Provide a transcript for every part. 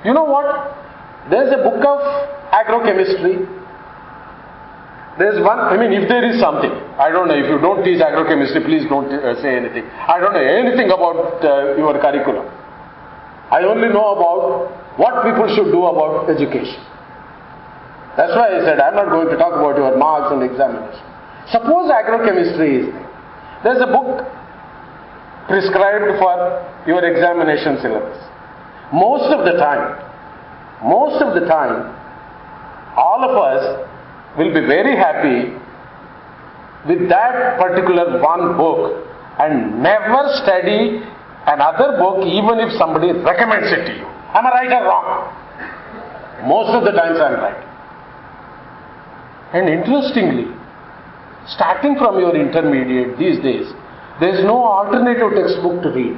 You know what? There's a book of agrochemistry. There's one, if there is something, I don't know, if you don't teach agrochemistry, please don't say anything. I don't know anything about your curriculum. I only know about what people should do about education. That's why I said I'm not going to talk about your marks and examinations. Suppose agrochemistry is there. There's a book prescribed for your examination syllabus. Most of the time, all of us will be very happy with that particular one book and never study another book even if somebody recommends it to you. Am I right or wrong? Most of the times I am right. And interestingly, starting from your intermediate these days, there is no alternative textbook to read.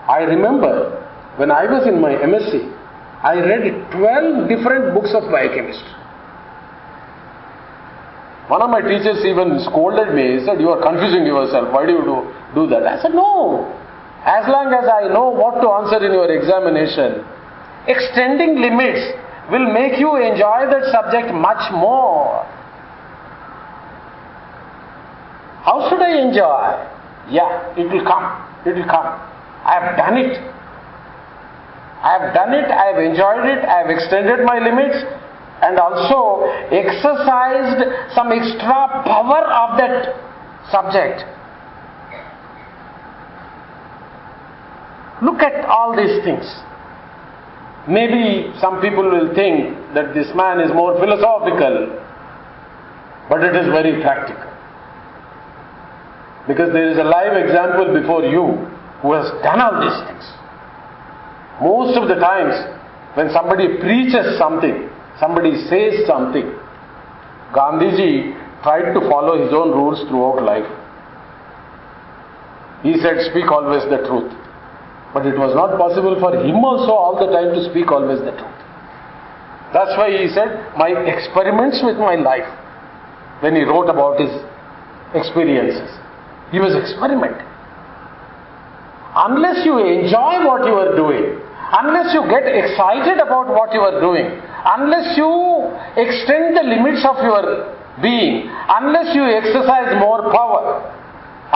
I remember when I was in my MSc, I read 12 different books of biochemistry. One of my teachers even scolded me. He said, "You are confusing yourself. Why do you do that?" I said, "No. As long as I know what to answer in your examination, extending limits will make you enjoy that subject much more." How should I enjoy? Yeah, it will come. It will come. I have done it. I have enjoyed it, I have extended my limits and also exercised some extra power of that subject. Look at all these things. Maybe some people will think that this man is more philosophical, but it is very practical. Because there is a live example before you who has done all these things. Most of the times, when somebody preaches something, somebody says something, Gandhiji tried to follow his own rules throughout life. He said, "Speak always the truth." But it was not possible for him also all the time to speak always the truth. That's why he said, "My experiments with my life," when he wrote about his experiences. He was experimenting. Unless you enjoy what you are doing, unless you get excited about what you are doing, unless you extend the limits of your being, unless you exercise more power,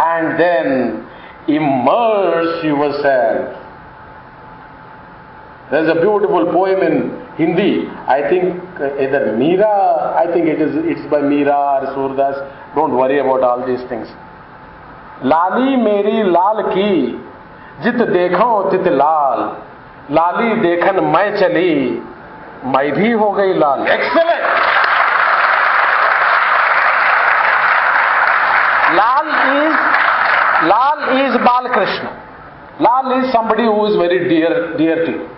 and then immerse yourself. There's a beautiful poem in Hindi, I think either Meera, I think it's by Meera or Surdas. Don't worry about all these things. लाली मेरी लाल की जित देखो तित लाल, लाली देखन मैं चली मैं भी हो गई लाल. Excellent. Lal is Balkrishna. Lal is somebody who is very dear to you.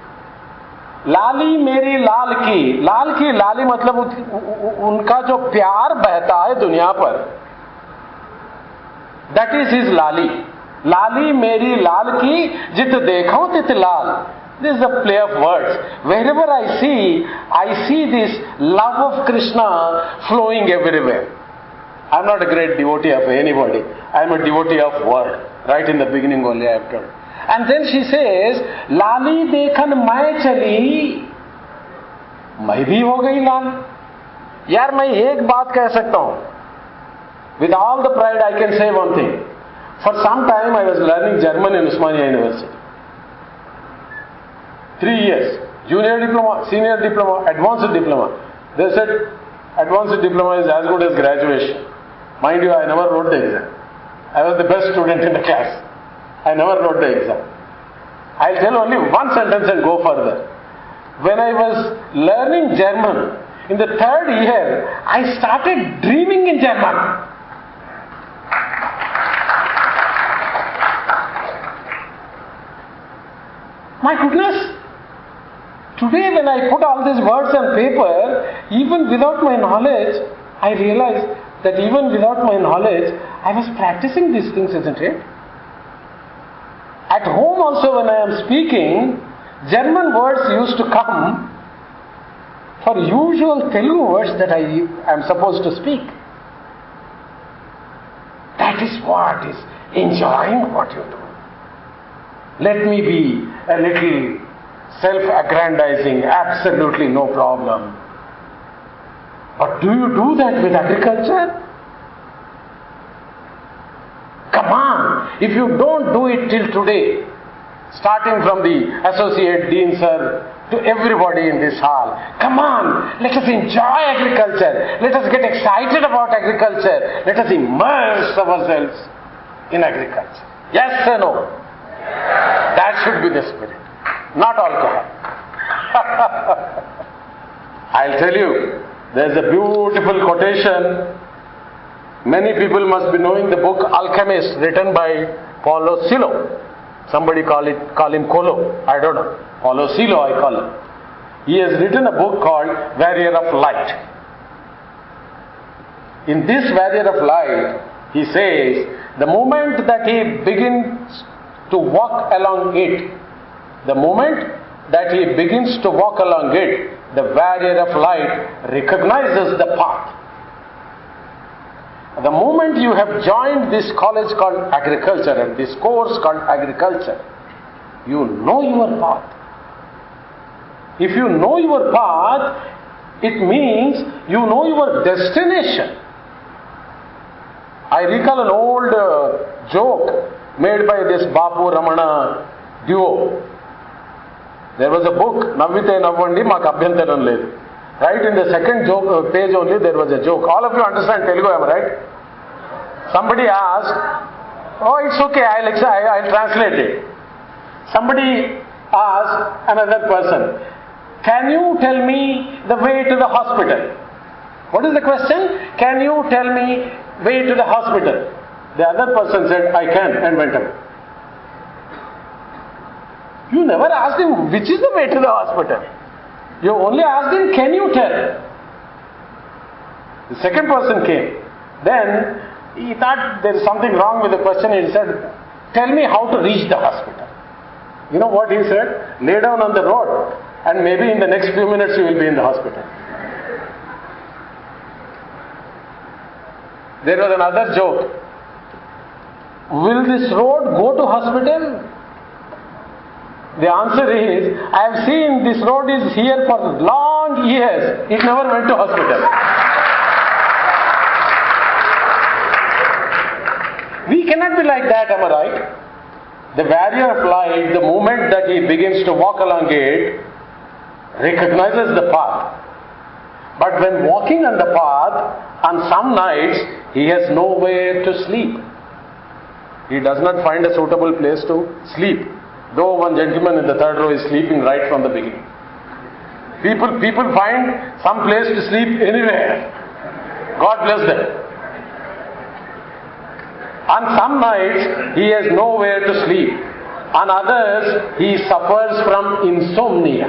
लाली मेरी लाल की लाली मतलब उनका जो प्यार बहता है दुनिया पर, that is his लाली. लाली मेरी लाल की जित देखो तित लाल. This is a play of words. Wherever I see this love of Krishna flowing everywhere. I am not a great devotee of anybody. I am a devotee of word. Right in the beginning only I have told. And then she says, लाली देखन मैं चली मैं भी हो गई लाल. यार मैं एक बात कह सकता हूं. With all the pride I can say one thing. For some time I was learning German in Usmania University. 3 years. Junior diploma, senior diploma, advanced diploma. They said advanced diploma is as good as graduation. Mind you, I never wrote the exam. I was the best student in the class. I never wrote the exam. I'll tell only one sentence and go further. When I was learning German, in the 3rd year, I started dreaming in German. My goodness! Today when I put all these words on paper, even without my knowledge, I realized that even without my knowledge, I was practicing these things, isn't it? At home also when I am speaking, German words used to come for usual Telugu words that I am supposed to speak. That is what is enjoying what you do. Let me be a little self-aggrandizing, absolutely no problem. But do you do that with agriculture? Come on, if you don't do it till today, starting from the associate dean sir to everybody in this hall, come on, let us enjoy agriculture. Let us get excited about agriculture. Let us immerse ourselves in agriculture. Yes or no? That should be the spirit, not alcohol. I'll tell you, there's a beautiful quotation. Many people must be knowing the book Alchemist, written by Paulo Coelho. Somebody call him Colo. I don't know. Paulo Coelho I call him. He has written a book called Barrier of Light. In this Barrier of Light, he says, the moment that he begins to walk along it, the barrier of light recognizes the path. The moment you have joined this college called agriculture and this course called agriculture, you know your path. If you know your path, it means you know your destination. I recall an old joke made by this Bapu Ramana duo. There was a book, Navvite Navvandi Maku Abhyantaram Ledu. Right in the second page only there was a joke. All of you understand Telugu, am I right? Somebody asked, oh, it's okay, I'll translate it. Somebody asked another person, can you tell me the way to the hospital? What is the question? Can you tell me way to the hospital? The other person said, I can, and went away. You never asked him which is the way to the hospital. You only asked him, can you tell? The second person came. Then he thought there is something wrong with the question. He said, tell me how to reach the hospital. You know what he said? Lay down on the road and maybe in the next few minutes you will be in the hospital. There was another joke. Will this road go to hospital? The answer is, I have seen this road is here for long years. It never went to hospital. We cannot be like that, am I right? The barrier of light, the moment that he begins to walk along it, recognizes the path. But when walking on the path, on some nights, he has nowhere to sleep. He does not find a suitable place to sleep. Though one gentleman in the third row is sleeping right from the beginning. People find some place to sleep anywhere. God bless them. On some nights, he has nowhere to sleep. On others, he suffers from insomnia.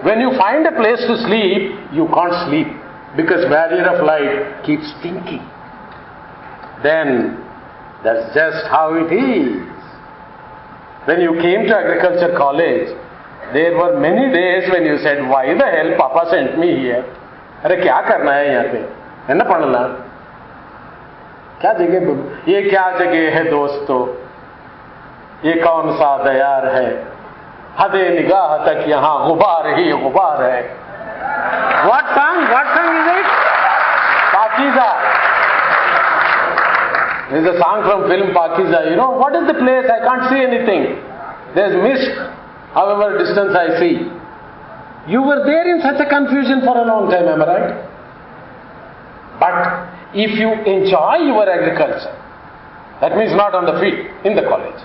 When you find a place to sleep, you can't sleep because barrier of light keeps thinking. Then, that's just how it is. When you came to agriculture college, there were many days when you said, why the hell Papa sent me here? अरे क्या करना है यहाँ पे? है ना पढ़ना? क्या जगह? ये क्या जगह है दोस्तों? ये कौन सा दयार है? हदे निगाह तक यहाँ गुबार ही गुबार है. What song? What song is it? Pakiza. There is a song from film Pakiza. You know, what is the place? I can't see anything. There is mist, however distance I see. You were there in such a confusion for a long time, am I right? But if you enjoy your agriculture, that means not on the field, in the college,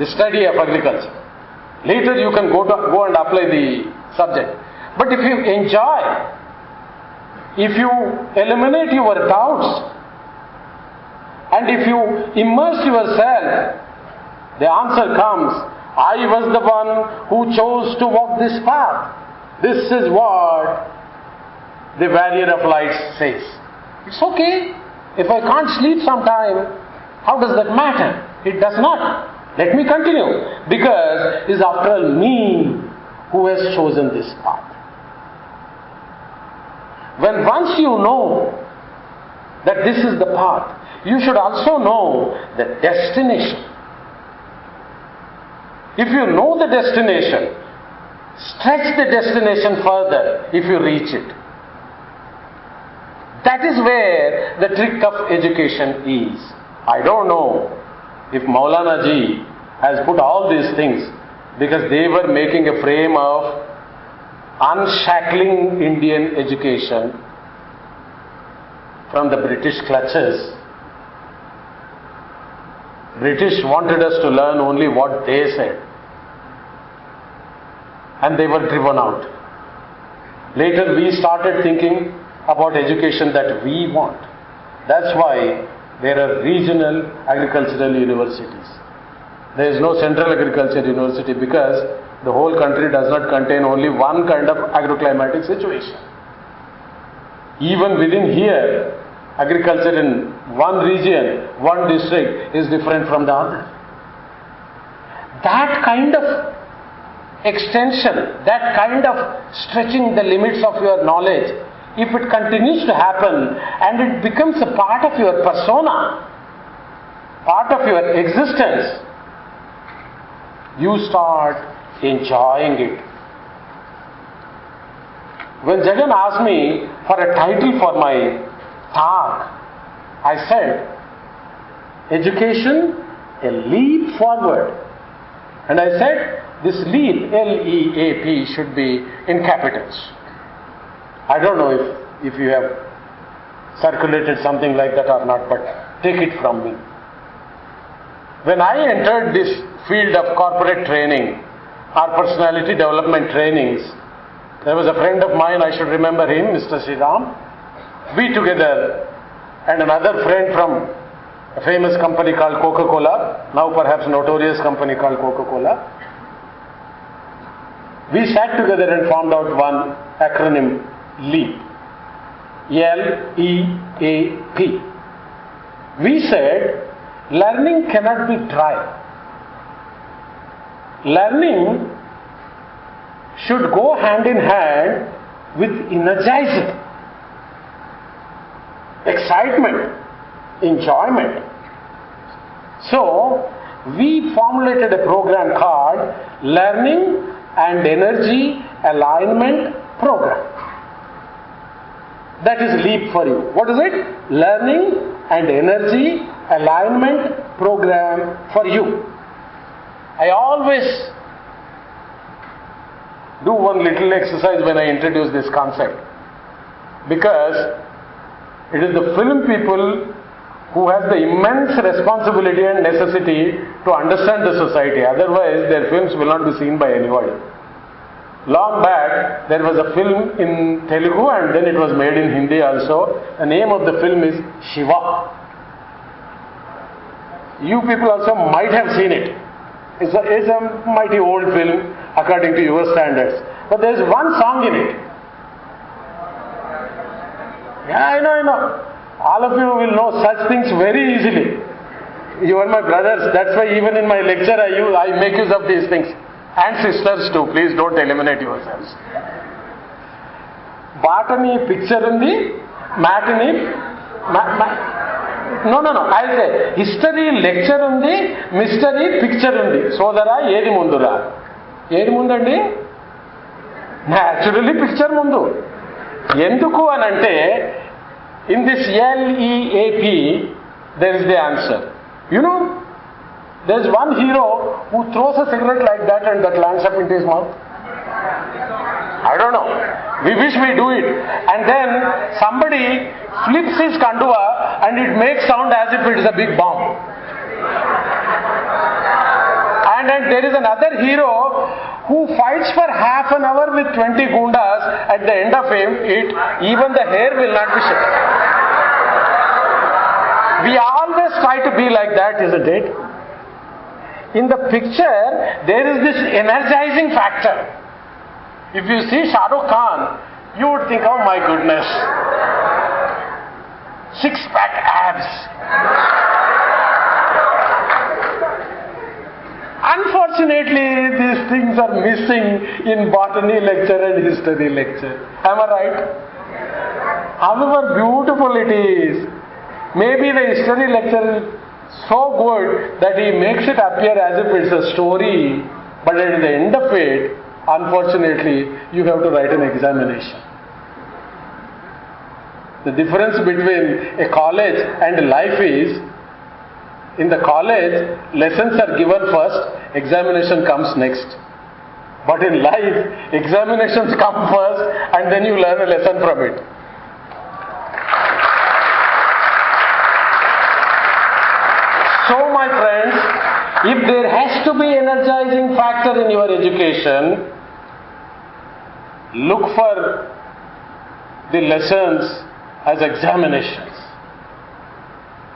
the study of agriculture. Later you can go and apply the subject. But if you enjoy, if you eliminate your doubts, and if you immerse yourself, the answer comes, I was the one who chose to walk this path. This is what the barrier of light says. It's okay. If I can't sleep sometime, how does that matter? It does not. Let me continue. Because it's after all me who has chosen this path. When once you know that this is the path, you should also know the destination. If you know the destination, stretch the destination further if you reach it. That is where the trick of education is. I don't know if Moulana ji has put all these things because they were making a frame of unshackling Indian education from the British clutches. British wanted us to learn only what they said, and they were driven out. Later we started thinking about education that we want. That's why there are regional agricultural universities. There is no central agriculture university because the whole country does not contain only one kind of agroclimatic situation. Even within here, agriculture in one region, one district is different from the other. That kind of extension, that kind of stretching the limits of your knowledge, if it continues to happen and it becomes a part of your persona, part of your existence, you start enjoying it. When Jagan asked me for a title for my talk, I said, education, a leap forward. And I said, this leap, L-E-A-P, should be in capitals. I don't know if you have circulated something like that or not, but take it from me. When I entered this field of corporate training, or personality development trainings, there was a friend of mine, I should remember him, Mr. Sriram. We together and another friend from a famous company called Coca-Cola, now perhaps notorious company called Coca-Cola, we sat together and formed out one acronym, LEAP. L-E-A-P. We said, learning cannot be dry. Learning should go hand in hand with energizing, excitement, enjoyment. So, we formulated a program called Learning and Energy Alignment Program. That is LEAP for you. What is it? Learning and Energy Alignment Program for you. I always do one little exercise when I introduce this concept, because it is the film people who has the immense responsibility and necessity to understand the society. Otherwise, their films will not be seen by anybody. Long back, there was a film in Telugu and then it was made in Hindi also. The name of the film is Shiva. You people also might have seen it. It's a mighty old film according to your standards. But there is one song in it. Yeah, I know. All of you will know such things very easily. You are my brothers. That's why even in my lecture I make use of these things. And sisters too. Please don't eliminate yourselves. Botany picture undi, matinee, no. I'll say history lecture undi, mystery picture undi. Sodara edi mundura. Edi mundandi? Naturally picture mundu. Enduku anante, in this LEAP, there is the answer. You know, there is one hero who throws a cigarette like that and that lands up into his mouth. I don't know. We wish we do it. And then somebody flips his kandua and it makes sound as if it is a big bomb. And then there is another hero who fights for half an hour with 20 gundas. At the end of it, even the hair will not be shed. We always try to be like that, isn't it? In the picture, there is this energizing factor. If you see Shah Rukh Khan, you would think, oh my goodness, six-pack abs. Unfortunately, these things are missing in botany lecture and history lecture. Am I right? However beautiful it is, maybe the history lecture is so good that he makes it appear as if it's a story But at the end of it, unfortunately, you have to write an examination. The difference between a college and life is, in the college, lessons are given first, examination comes next. But in life, examinations come first and then you learn a lesson from it. So my friends, if there has to be energizing factor in your education, look for the lessons as examinations.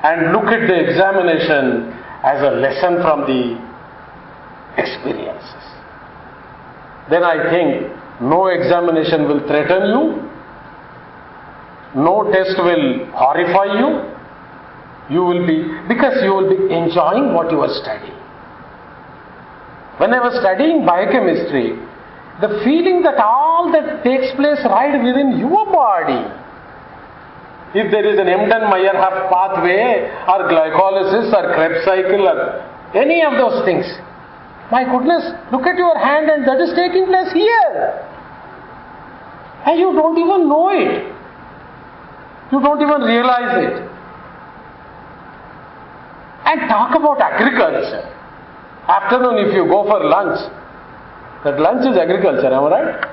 And look at the examination as a lesson from the experiences. Then I think no examination will threaten you, no test will horrify you. Because you will be enjoying what you are studying. When I was studying biochemistry, the feeling that all that takes place right within your body, if there is an Embden-Meyerhof pathway or glycolysis or Krebs cycle or any of those things, my goodness, look at your hand and that is taking place here. And you don't even know it. You don't even realize it. And talk about agriculture. Afternoon, if you go for lunch, that lunch is agriculture, am I right?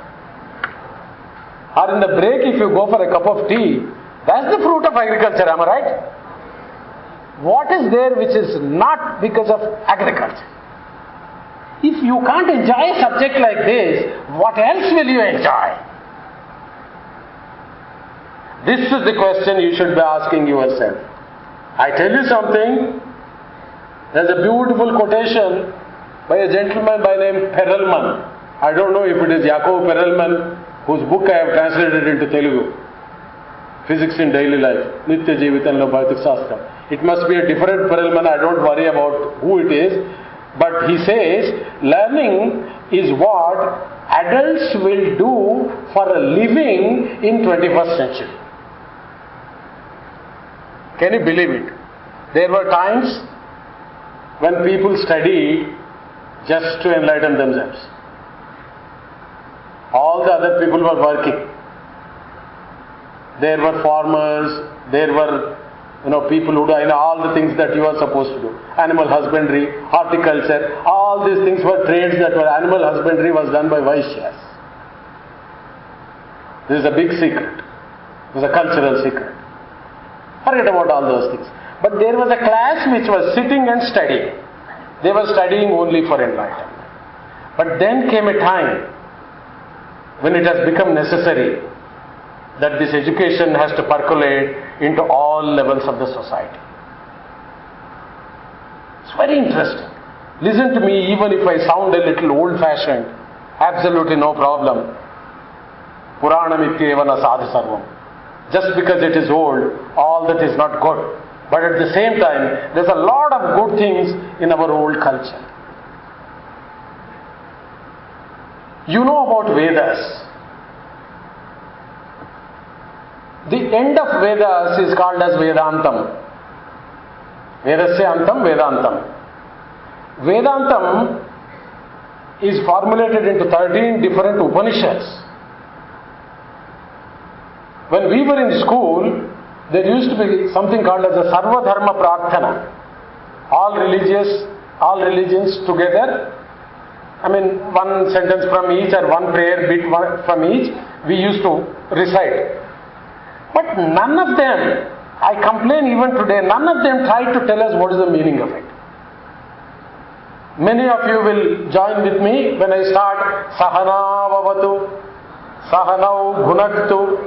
Or in the break, if you go for a cup of tea, that's the fruit of agriculture, am I right? What is there which is not because of agriculture? If you can't enjoy a subject like this, what else will you enjoy? This is the question you should be asking yourself. I tell you something. There's a beautiful quotation by a gentleman by name Perelman. I don't know if it is Yakov Perelman, whose book I have translated into Telugu. Physics in Daily Life, Nitya Jeevitanlo Bhautik Shastram. It must be a different Perelman, I don't worry about who it is. But he says, learning is what adults will do for a living in 21st century. Can you believe it? There were times when people studied just to enlighten themselves. All the other people were working. There were farmers, there were people who do all the things that you are supposed to do. Animal husbandry, horticulture, all these things were trades that were animal husbandry was done by Vaishyas. This is a big secret. This is a cultural secret. Forget about all those things. But there was a class which was sitting and studying. They were studying only for enlightenment. But then came a time when it has become necessary that this education has to percolate into all levels of the society. It's very interesting. Listen to me, even if I sound a little old-fashioned, absolutely no problem. Puranamityevana sadhu sarvam. Just because it is old, all that is not good. But at the same time, there's a lot of good things in our old culture. You know about Vedas. The end of Vedas is called as Vedantam. Vedasya antam Vedantam. Vedantam is formulated into 13 different Upanishads. When we were in school, there used to be something called as a Sarva Dharma Prarthana. All religions together. One sentence from each or one prayer bit from each, we used to recite. But none of them, I complain even today, none of them tried to tell us what is the meaning of it. Many of you will join with me when I start Sahana Vavatu, Sahanau Bhunaktu,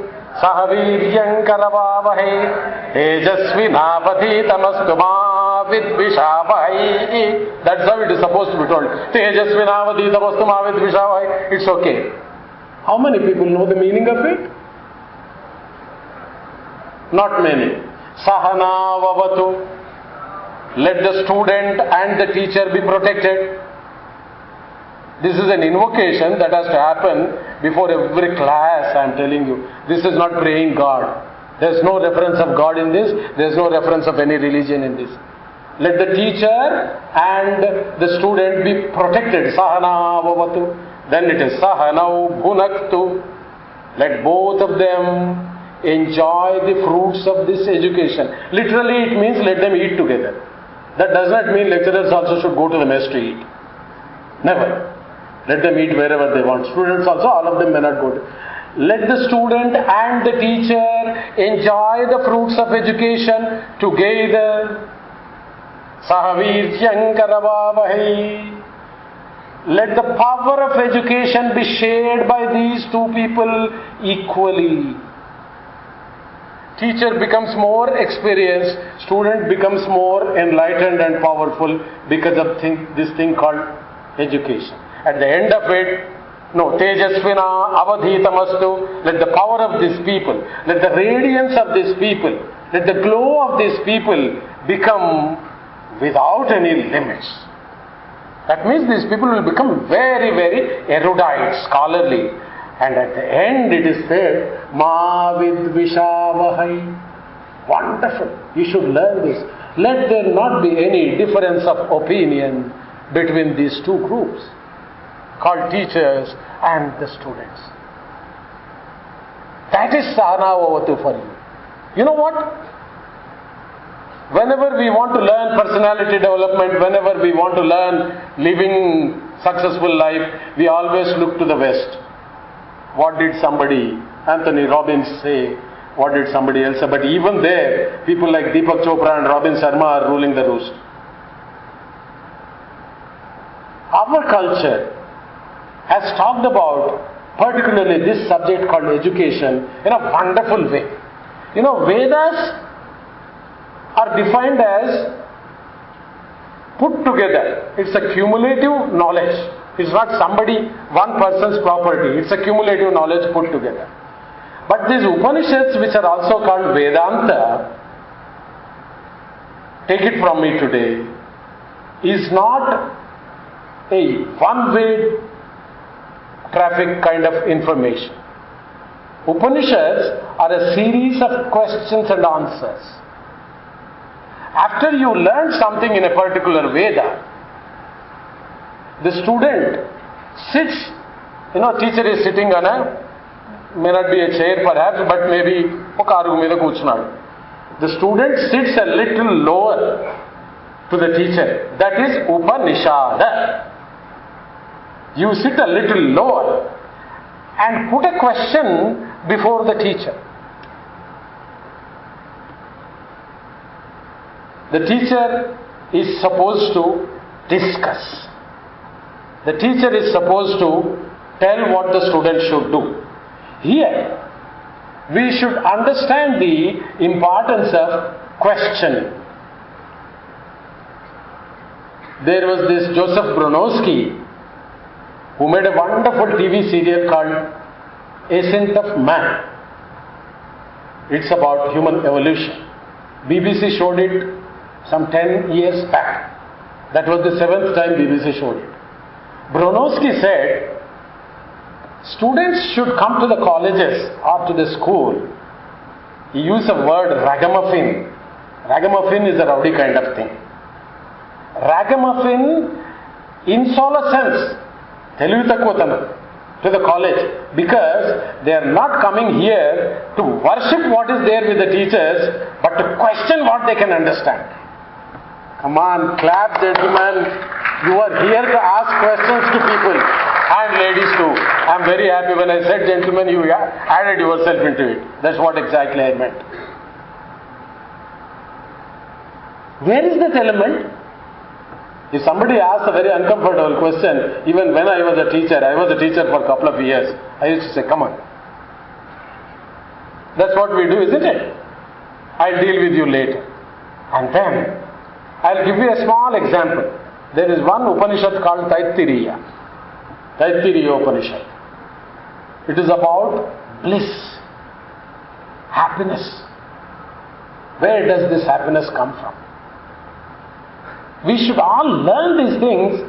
Sahaviryam Karavavahe, Tejasvinavadhitamastu ma vidvishavai. That's how it is supposed to be told. Tejasvinavadhitamastu ma vidvishavai. It's okay. How many people know the meaning of it? Not many. Sahana Vavatu. Let the student and the teacher be protected. This is an invocation that has to happen before every class, I am telling you. This is not praying God. There is no reference of God in this. There is no reference of any religion in this. Let the teacher and the student be protected. Sahana vavatu. Then it is sahanau bhunaktu. Let both of them enjoy the fruits of this education. Literally it means let them eat together. That does not mean lecturers also should go to the mess to eat. Never. Let them eat wherever they want. Students also, all of them may not go to. Let the student and the teacher enjoy the fruits of education together. Sahavirtyam karavavahai. Let the power of education be shared by these two people equally. Teacher becomes more experienced, student becomes more enlightened and powerful because of this thing called education. At the end of it, no, Tejasvina avadhitamastu. Let the power of these people, let the radiance of these people, let the glow of these people become without any limits. That means these people will become very, very erudite, scholarly. And at the end it is said, Ma vidvishavahai. Wonderful. You should learn this. Let there not be any difference of opinion between these two groups, called teachers and the students. That is Sahana Vavatu for you. You know what? Whenever we want to learn personality development, whenever we want to learn living successful life, we always look to the West. What did somebody, Anthony Robbins, say? What did somebody else say? But even there, people like Deepak Chopra and Robin Sharma are ruling the roost. Our culture has talked about particularly this subject called education in a wonderful way. You know, Vedas are defined as put together. It's a cumulative knowledge. It's not one person's property. It's a cumulative knowledge put together. But these Upanishads, which are also called Vedanta, take it from me today, is not a one-way traffic kind of information. Upanishads are a series of questions and answers. After you learn something in a particular Veda, the student sits, teacher is sitting on may not be a chair perhaps, but maybe the student sits a little lower to the teacher. That is Upanishad. You sit a little lower and put a question before the teacher. The teacher is supposed to discuss. The teacher is supposed to tell what the student should do. Here, we should understand the importance of questioning. There was this Joseph Bronowski who made a wonderful TV serial called Ascent of Man. It's about human evolution. BBC showed it some 10 years back. That was the 7th time BBC showed it. Bronowski said, students should come to the colleges or to the school. He used the word ragamuffin. Ragamuffin is a rowdy kind of thing. Ragamuffin in solo sense, to the college, because they are not coming here to worship what is there with the teachers, but to question what they can understand. Come on, clap, gentlemen. You are here to ask questions to people, and ladies too. I am very happy when I said gentlemen, you added yourself into it. That's what exactly I meant. Where is that element? If somebody asks a very uncomfortable question, even when I was a teacher for a couple of years, I used to say, come on. That's what we do, isn't it? I'll deal with you later. And then, I'll give you a small example. There is one Upanishad called Taittiriya Upanishad. It is about bliss, happiness. Where does this happiness come from? We should all learn these things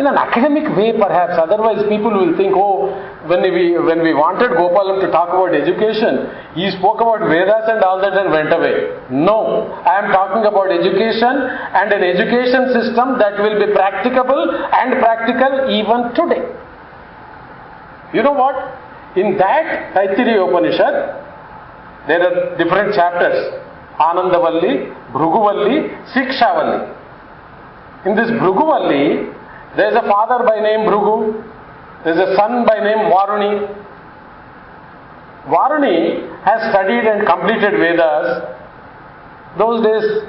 in an academic way perhaps. Otherwise people will think, oh, when we wanted Gopalam to talk about education, he spoke about Vedas and all that and went away. No, I am talking about education and an education system that will be practicable and practical even today. You know what? In that Taittiriya Upanishad, there are different chapters. Anandavalli, Bhruguvalli, Sikshavalli. In this Bhruguvalli, there is a father by name Bhrugu. There is a son by name Varuni. Varuni has studied and completed Vedas. Those days